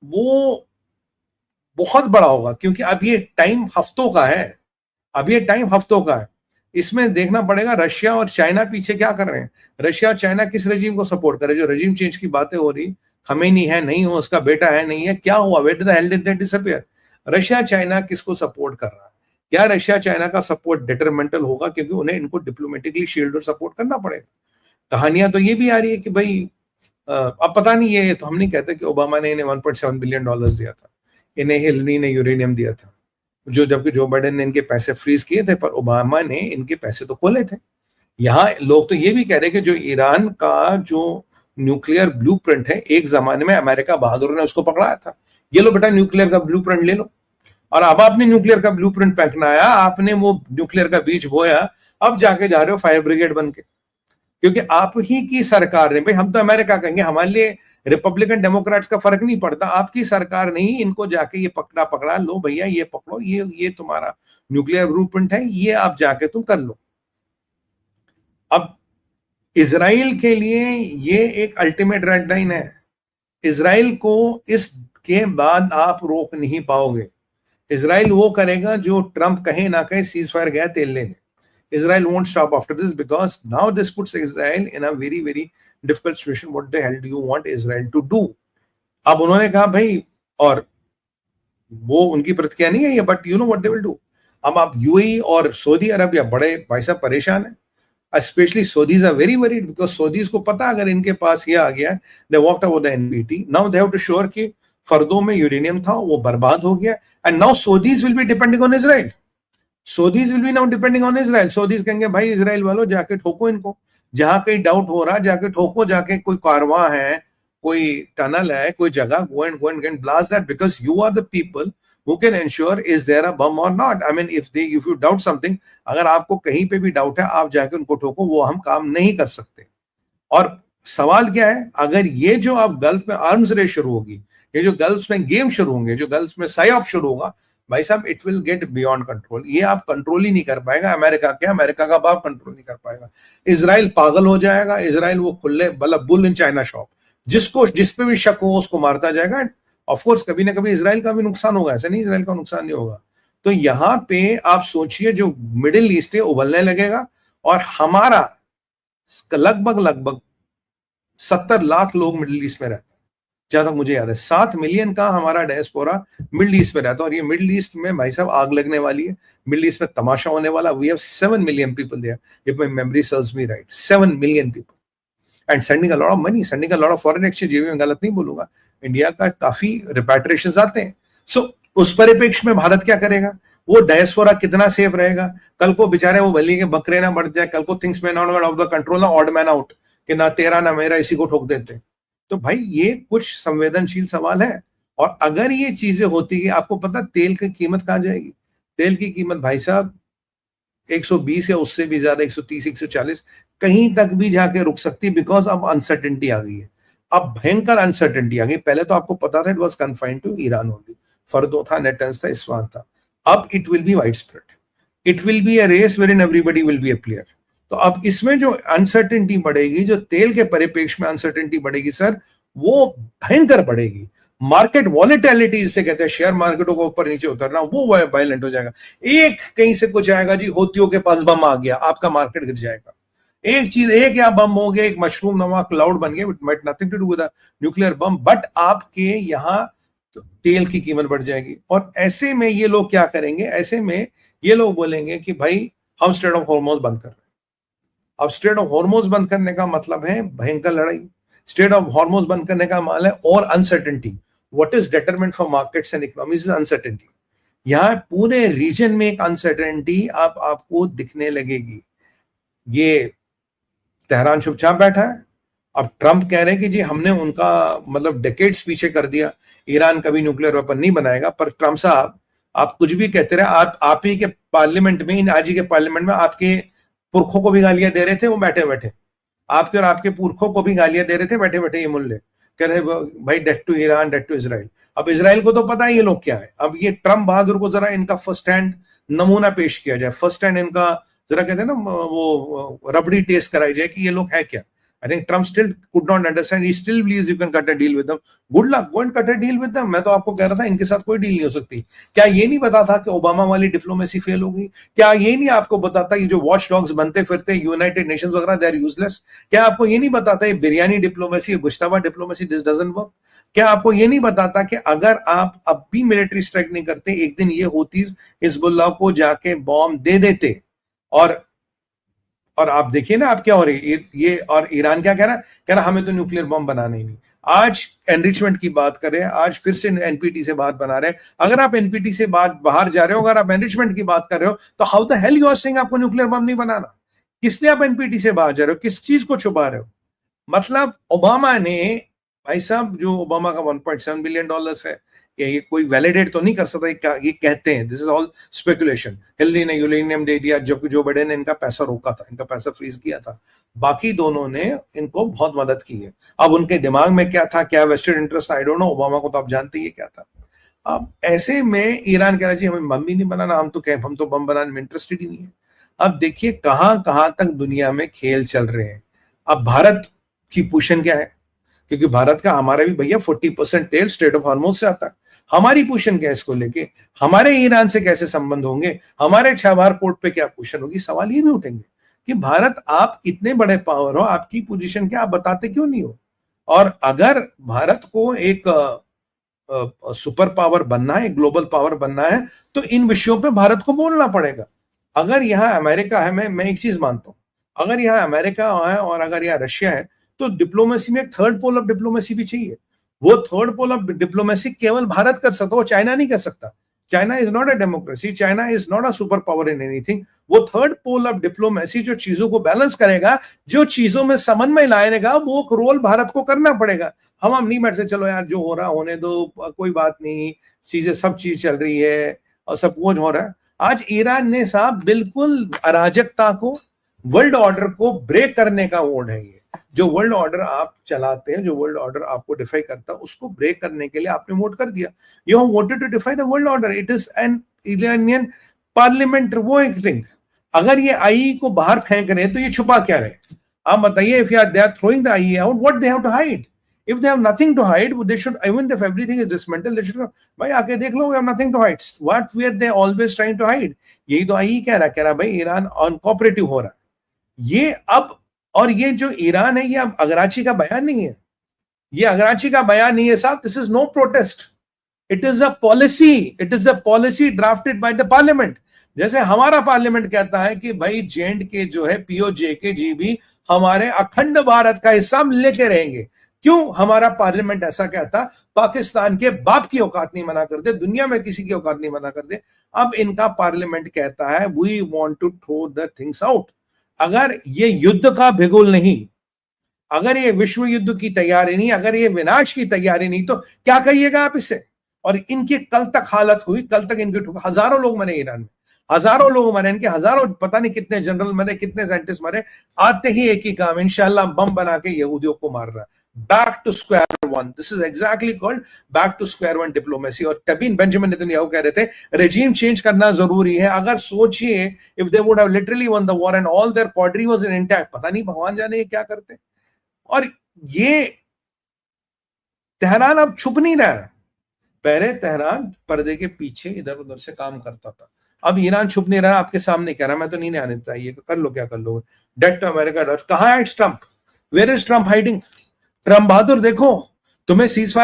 वो बहुत बड़ा होगा, क्योंकि अब ये टाइम हफ्तों का है, अब ये टाइम हफ्तों का है। इसमें देखना पड़ेगा रशिया और चाइना पीछे क्या कर रहे हैं। रशिया और चाइना किस रजीम को सपोर्ट करे, जो रजीम चेंज की बातें हो रही, खमेनी है नहीं हो, उसका बेटा है नहीं है, क्या हुआ, where the hell did they disappear. Russia China किसको सपोर्ट कर रहा है, क्या रशिया चाइना का सपोर्ट डिटरमेंटल होगा, क्योंकि उन्हें इनको डिप्लोमेटिकली शील्ड और सपोर्ट करना पड़ेगा। कहानियां तो ये भी आ रही है कि भाई अब पता नहीं, ये तो हम नहीं कहते कि ओबामा ने इन्हें $1.7 बिलियन दिया था, इन्हें हिलरी ने यूरेनियम दिया था, जो जबकि जो बाइडेन ने इनके पैसे फ्रीज किए थे, पर ओबामा ने इनके पैसे तो खोले थे। यहाँ लोग तो ये भी कह रहे हैं कि जो ईरान का जो न्यूक्लियर ब्लूप्रिंट है, एक जमाने में अमेरिका बहादुर ने उसको पकड़ाया था, ये लो बेटा न्यूक्लियर का ब्लूप्रिंट ले लो। और अब आपने न्यूक्लियर का ब्लूप्रिंट पहनाया, आपने वो न्यूक्लियर का बीज बोया, अब जाके जा रहे हो फायर ब्रिगेड बन के, क्योंकि आप ही की सरकार ने, भाई हम तो अमेरिका कहेंगे, हमारे लिए रिपब्लिकन डेमोक्रेट्स का फर्क नहीं पड़ता, आपकी सरकार ने ही इनको जाके ये पकड़ा, लो भैया ये पकड़ो, ये तुम्हारा न्यूक्लियर ब्लूप्रिंट है, ये आप जाके तुम कर लो। अब इजराइल के लिए ये एक अल्टीमेट रेड लाइन है, इजराइल को इसके बाद आप रोक नहीं पाओगे। इजराइल वो करेगा जो ट्रंप कहे ना कहे, सीज फायर गया तेल लेने। Israel won't stop after this, because now this puts Israel in a very, very difficult situation. What the hell do you want Israel to do? अब उन्होंने कहा भाई, और वो उनकी प्रतिक्रिया नहीं है ये, but you know what they will do. अब आप यूएई और सऊदी अरब या बड़े भाई साहब परेशान है, specially Saudis are very worried, because Saudis को पता अगर इनके पास ये आ गया, they walked about the NPT, now they have to sure कि फर्दों में यूरेनियम था वो बर्बाद हो गया, and now Saudis will be depending on Israel. Saudis will be now depending on Israel. Saudis कहेंगे भाई इजराइल वालों जाके ठोको इनको, जहां कहीं डाउट हो रहा जाके ठोको, जाके कोई कारवां है, कोई टनल है, कोई जगह, go and blast that, because you are the people who can ensure is there a bomb or not. I mean if you doubt something, अगर आपको कहीं पे भी डाउट है, आप जाके उनको ठोको, वो हम काम नहीं कर सकते। और सवाल क्या है, अगर ये जो अब गल्फ में आर्म्स रेस शुरू होगी, ये जो गल्फ में गेम शुरू होंगे, जो गल्फ में साइऑप शुरू होगा, भाई साहब it will get beyond control. ये आप कंट्रोल ही नहीं कर पाएगा, अमेरिका क्या, अमेरिका का बाप कंट्रोल नहीं कर पाएगा। इजराइल पागल हो जाएगा, इजराइल वो खुले मतलब बुल इन चाइना शॉप, जिसको जिस पे भी शक हो उसको मारता जाएगा। ऑफ कोर्स कभी ना कभी इजराइल का भी नुकसान होगा, ऐसा नहीं इजराइल का नुकसान नहीं होगा। तो यहाँ पे आप सोचिए जो मिडिल ईस्ट है उबलने लगेगा, और हमारा लगभग 70 लाख लोग मिडिल ईस्ट में रहते हैं, जहां तक मुझे याद है 7 मिलियन का हमारा डायस्पोरा मिडिल ईस्ट में रहता है। और ये मिडिल ईस्ट में भाई साहब आग लगने वाली है, मिडिल ईस्ट में तमाशा होने वाला। We have 7 million people there, if my memory serves me right, 7 million people, and sending a lot of money, sending a lot of foreign exchange. ये भी मैं गलत नहीं बोलूंगा, इंडिया का काफी रिपैट्रिएशंस आते हैं। सो उस परिप्रेक्ष्य में भारत क्या करेगा, वो डायस्पोरा कितना सेफ रहेगा। कल को बेचारे वो भली के बकरे ना बढ़ जाए, कल को थिंग्स में not out of the control, ना ऑड मैन आउट, कि ना तेरा ना मेरा, इसी को ठोक देते। तो भाई ये कुछ संवेदनशील सवाल है। और अगर ये चीजें होती है, आपको पता तेल की कीमत कहां जाएगी, तेल की कीमत भाई साहब 120 या उससे भी ज्यादा, 130 140 कहीं तक भी जाके रुक सकती है, बिकॉज अब अनसर्टेनिटी आ गई है। अब भयंकर अनसर्टेनिटी आ गई। पहले तो आपको पता था it was confined to Iran only, Fordow था, नेटन्स था, इस्वान था। अब it will be widespread, it will be a race wherein everybody will be a player. तो अब इसमें जो अनसर्टेनिटी बढ़ेगी, जो तेल के परिप्रेक्ष्य में अनसर्टेनिटी बढ़ेगी सर, वो भयंकर बढ़ेगी। मार्केट वॉलेटिलिटी जिसे कहते हैं, शेयर मार्केटों को ऊपर नीचे उतरना, वो वायलेंट हो जाएगा। एक कहीं से कुछ आएगा जी, होतियों के पास बम आ गया, आपका मार्केट गिर जाएगा। एक चीज, एक या बम हो गया, एक मशरूम नमा क्लाउड बन गया, it might nothing to do with nuclear bomb, but आपके यहाँ तो तेल की कीमत बढ़ जाएगी। और ऐसे में ये लोग क्या करेंगे, ऐसे में ये लोग बोलेंगे कि भाई हम स्ट्रेट ऑफ हॉर्मोज बंद कर रहे हैं। अब स्ट्रेट ऑफ हॉर्मोज बंद करने का मतलब है भयंकर लड़ाई। स्ट्रेट ऑफ हॉर्मोज बंद करने का मतलब है और uncertainty. What is determinant for markets and economies is uncertainty. यहाँ पूरे रीजन में एक अनसर्टेनिटी आपको दिखने लगेगी। ये तेहरान चुपचाप बैठा है। अब ट्रंप कह रहे हैं कि जी हमने उनका मतलब डेकेड्स पीछे कर दिया, ईरान कभी न्यूक्लियर वेपन नहीं बनाएगा। पर ट्रंप साहब आप कुछ भी कहते रहे, आप ही के पार्लियामेंट में, आज ही के पार्लियामेंट में आपके पुरखों को भी गालियां दे रहे थे, वो बैठे बैठे आपके और आपके पुरखों को भी गालियां दे रहे थे बैठे बैठे। ये मुल्ले कह रहे भाई death to Iran, death to Israel. अब इजराइल को तो पता है ये लोग क्या है। अब ये ट्रंप बहादुर को जरा इनका फर्स्ट हैंड नमूना पेश किया जाए, फर्स्ट हैंड इनका जरा कहते हैं ना वो रबड़ी टेस्ट कराई जाए कि ये लोग है क्या। I think Trump still could not understand. He still believes you can cut a deal with them. Good luck. Go and cut a deal with them. मैं तो आपको कह रहा था इनके साथ कोई डील नहीं हो सकती. क्या ये नहीं पता था कि ओबामा वाली डिप्लोमेसी फेल होगी? क्या ये नहीं आपको बताता कि जो वॉच डॉग्स बनते फिरते यूनाइटेड नेशंस वगैरह दे आर यूजलेस? क्या आपको ये नहीं बताता ये biryani diplomacy, gushtaba diplomacy this doesn't work? क्या आपको ये नहीं बताता कि अगर आप अब भी मिलिट्री स्ट्राइक नहीं करते, एक दिन ये होतीज हिजबुल्लाह को जाके बॉम्ब दे देते? और आप देखिए ना आप क्या हो रही है ये, और ईरान क्या कह रहा हमें तो न्यूक्लियर बॉम्ब बनाना ही नहीं. आज एनरिचमेंट की बात कर रहे हैं, आज फिर से एनपीटी से बात बना रहे हैं. अगर आप एनपीटी से बाहर जा रहे हो, अगर आप एनरिचमेंट की बात कर रहे हो, तो how the hell you are saying आपको न्यूक्लियर बॉम्ब नहीं बनाना? किसने आप एनपीटी से बाहर जा रहे हो? किस चीज को छुपा रहे हो? मतलब ओबामा ने, भाई साहब, जो ओबामा का $1.7 बिलियन है, ये कोई वैलिडेट तो नहीं कर सकता. ये कहते हैं, this is all speculation. Hillary ने यूरेनियम दे दिया, जबकि जो बाइडेन ने इनका पैसा रोका था, इनका पैसा फ्रीज किया था. बाकी दोनों ने इनको बहुत मदद की है. अब उनके दिमाग में क्या था, क्या vested interest, I don't know. Obama को तो आप जानते ही क्या था. अब ऐसे में ईरान कह रहा जी हमें बम भी नहीं बनाना, हम तो बम बनाने में इंटरेस्टेड ही नहीं है. अब देखिए कहां तक दुनिया में खेल चल रहे हैं. अब भारत की पोजीशन क्या है? क्योंकि भारत का, हमारा भी भैया 40% तेल स्ट्रेट ऑफ हार्मोज से आता है. हमारी पोजीशन क्या है इसको लेके? हमारे ईरान से कैसे संबंध होंगे? हमारे छाबार पोर्ट पे क्या पोजीशन होगी? सवाल ये भी उठेंगे कि भारत, आप इतने बड़े पावर हो, आपकी पोजीशन क्या, आप बताते क्यों नहीं हो? और अगर भारत को एक सुपर पावर बनना है, एक ग्लोबल पावर बनना है, तो इन विषयों पे भारत को बोलना पड़ेगा. अगर यहाँ अमेरिका है, मैं एक चीज मानता हूं, अगर यहाँ अमेरिका है और अगर यहाँ रशिया है, तो डिप्लोमेसी में एक थर्ड पोल ऑफ डिप्लोमेसी भी चाहिए. वो थर्ड पोल ऑफ डिप्लोमेसी केवल भारत कर सकता, वो चाइना नहीं कर सकता. China is not a democracy, China is not a super power in anything. वो थर्ड पोल ऑफ डिप्लोमेसी जो चीजों को बैलेंस करेगा, जो चीजों में समन्वय लाएगा, वो रोल भारत को करना पड़ेगा. हम नहीं बैठ से चलो यार जो हो रहा होने दो, कोई बात नहीं, चीजें सब चीज चल रही है और सब कुछ हो रहा है. आज ईरान ने साहब बिल्कुल अराजकता को, वर्ल्ड ऑर्डर को ब्रेक करने का वोट है. ये जो वर्ल्ड ऑर्डर आप चलाते हैं, जो वर्ल्ड ऑर्डर आपको डिफाई करता है, उसको ब्रेक करने के लिए आपने वोट कर दिया. You have voted to defy the world order. It is an Iranian parliament voting. अगर ये आई को बाहर फेंक रहे हैं तो ये छुपा क्या रहे? आप बताइए. If they are throwing the I out, what they have to hide? If they have nothing to hide, they should, even if everything is dismantled, they should go, भाई आके देख लो, we have nothing to hide. What were they always trying to hide? यही तो आई कह रहा भाई Iran uncooperative हो रहा है. ये अब, और ये जो ईरान है, ये अब अगराची का बयान नहीं है. ये अगराची का बयान नहीं है साहब. This is no protest. It is a policy. It is a policy drafted by the parliament. जैसे हमारा पार्लियामेंट कहता है कि भाई जेएंड के जो है पीओजे के जी भी हमारे अखंड भारत का हिस्सा लेके रहेंगे. क्यों हमारा पार्लियामेंट ऐसा कहता? पाकिस्तान के बाप की औकात नहीं मना कर दे, दुनिया में किसी की औकात नहीं मना कर दे. अब इनका पार्लियामेंट कहता है we want to throw the things out. अगर ये युद्ध का भिगुल नहीं, अगर ये विश्व युद्ध की तैयारी नहीं, अगर ये विनाश की तैयारी नहीं, तो क्या कहिएगा आप इससे? और इनकी कल तक हालत हुई, कल तक इनके हजारों लोग मरे ईरान में, हजारों लोग मरे, इनके हजारों, पता नहीं कितने जनरल मरे, कितने साइंटिस्ट मरे. आते ही एक ही काम, इंशाल्लाह बम बना के यहूदियों को मार रहा है. Back to square one. This is exactly called back to square one diplomacy. और तभी बेंजामिन नेतन्याहू कह रहे थे regime change करना जरूरी है. अगर सोचिए, if they would have literally won the war and all their quadri was intact, पता नहीं भगवान जाने ये क्या करते. और ये तेहरान अब छुप नहीं रहा है. पहले तेहरान पर्दे के पीछे इधर उधर से काम करता था. अब ईरान छुप नहीं रहा, आपके सामने कह रहा मैं तो नहीं आने देता, ये कर लो क्या कर लो. Date to America. कहां है Trump? Where is Trump hiding? Trump बहादुर देखो, तुम्हें सीज फायर